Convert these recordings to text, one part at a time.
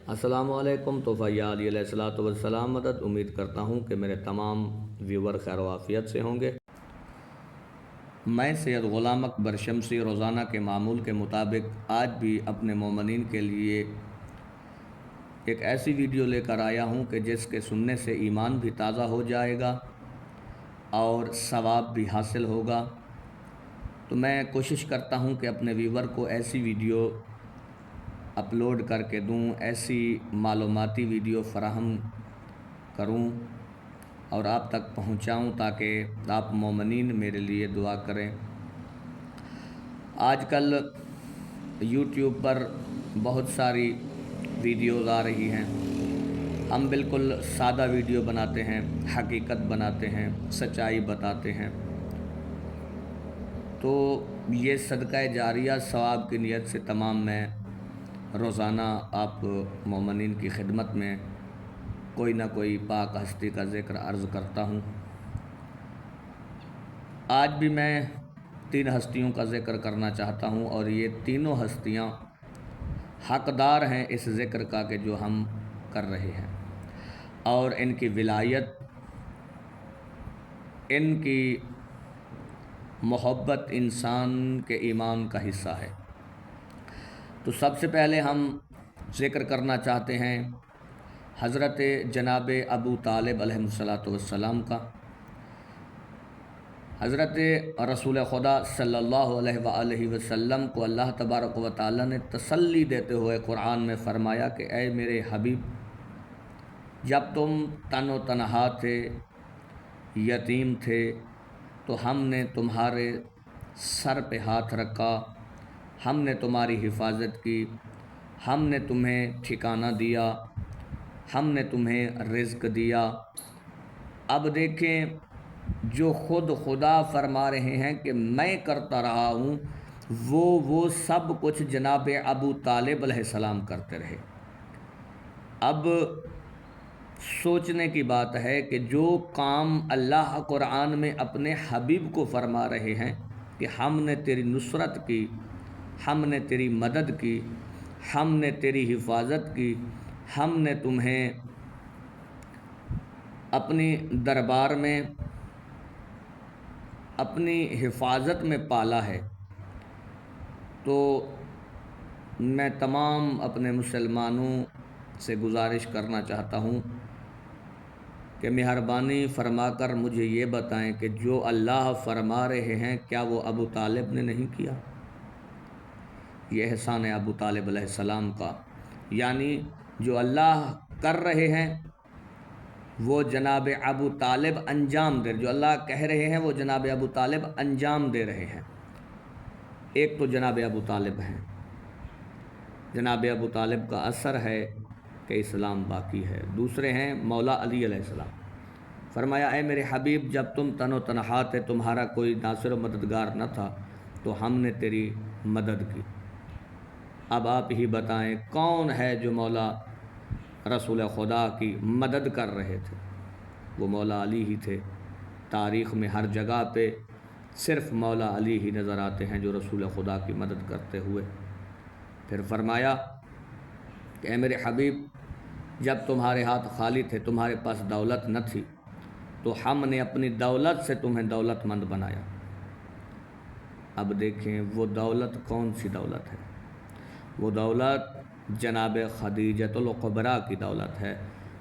السلام علیکم۔ تو فیا علیہ الصلوۃ والسلام مدد۔ امید کرتا ہوں کہ میرے تمام ویور خیر و عافیت سے ہوں گے۔ میں سید غلام اکبر شمسی روزانہ کے معمول کے مطابق آج بھی اپنے مومنین کے لیے ایک ایسی ویڈیو لے کر آیا ہوں کہ جس کے سننے سے ایمان بھی تازہ ہو جائے گا اور ثواب بھی حاصل ہوگا۔ تو میں کوشش کرتا ہوں کہ اپنے ویور کو ایسی ویڈیو اپلوڈ کر کے دوں، ایسی معلوماتی ویڈیو فراہم کروں اور آپ تک پہنچاؤں تاکہ آپ مومنین میرے لیے دعا کریں۔ آج کل یوٹیوب پر بہت ساری ویڈیوز آ رہی ہیں۔ ہم بالکل سادہ ویڈیو بناتے ہیں، حقیقت بناتے ہیں، سچائی بتاتے ہیں۔ تو یہ صدقہ جاریہ ثواب کی نیت سے تمام میں روزانہ آپ مومنین کی خدمت میں کوئی نہ کوئی پاک ہستی کا ذکر عرض کرتا ہوں۔ آج بھی میں 3 ہستیوں کا ذکر کرنا چاہتا ہوں اور یہ تینوں ہستیاں حقدار ہیں اس ذکر کا کہ جو ہم کر رہے ہیں، اور ان کی ولایت، ان کی محبت انسان کے ایمان کا حصہ ہے۔ تو سب سے پہلے ہم ذکر کرنا چاہتے ہیں حضرت جناب ابو طالب علیہ السلام کا۔ حضرت رسول خدا صلی اللہ علیہ وآلہ وسلم کو اللہ تبارک و تعالی نے تسلی دیتے ہوئے قرآن میں فرمایا کہ اے میرے حبیب، جب تم تن و تنہا تھے، یتیم تھے، تو ہم نے تمہارے سر پہ ہاتھ رکھا، ہم نے تمہاری حفاظت کی، ہم نے تمہیں ٹھکانہ دیا، ہم نے تمہیں رزق دیا۔ اب دیکھیں، جو خود خدا فرما رہے ہیں کہ میں کرتا رہا ہوں، وہ سب کچھ جناب ابو طالب علیہ السلام کرتے رہے۔ اب سوچنے کی بات ہے کہ جو کام اللہ قرآن میں اپنے حبیب کو فرما رہے ہیں کہ ہم نے تیری نصرت کی، ہم نے تیری مدد کی، ہم نے تیری حفاظت کی، ہم نے تمہیں اپنی دربار میں اپنی حفاظت میں پالا ہے، تو میں تمام اپنے مسلمانوں سے گزارش کرنا چاہتا ہوں کہ مہربانی فرما کر مجھے یہ بتائیں کہ جو اللہ فرما رہے ہیں کیا وہ ابو طالب نے نہیں کیا؟ یہ احسان ہے ابو طالب علیہ السلام کا، یعنی جو اللہ کر رہے ہیں وہ جناب ابو طالب انجام دے، جو اللہ کہہ رہے ہیں وہ جناب ابو طالب انجام دے رہے ہیں۔ ایک تو جناب ابو طالب ہیں، جناب ابو طالب کا اثر ہے کہ اسلام باقی ہے۔ دوسرے ہیں مولا علی علیہ السلام۔ فرمایا اے میرے حبیب، جب تم تن و تنہا تھے، تمہارا کوئی ناصر و مددگار نہ تھا، تو ہم نے تیری مدد کی۔ اب آپ ہی بتائیں کون ہے جو مولا رسول خدا کی مدد کر رہے تھے؟ وہ مولا علی ہی تھے۔ تاریخ میں ہر جگہ پہ صرف مولا علی ہی نظر آتے ہیں جو رسول خدا کی مدد کرتے ہوئے۔ پھر فرمایا کہ اے میرے حبیب، جب تمہارے ہاتھ خالی تھے، تمہارے پاس دولت نہ تھی، تو ہم نے اپنی دولت سے تمہیں دولت مند بنایا۔ اب دیکھیں وہ دولت کون سی دولت ہے؟ وہ دولت جناب خدیجۃ الکبریٰ کی دولت ہے،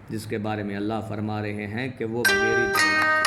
جس کے بارے میں اللہ فرما رہے ہیں کہ وہ میری دولت ہے۔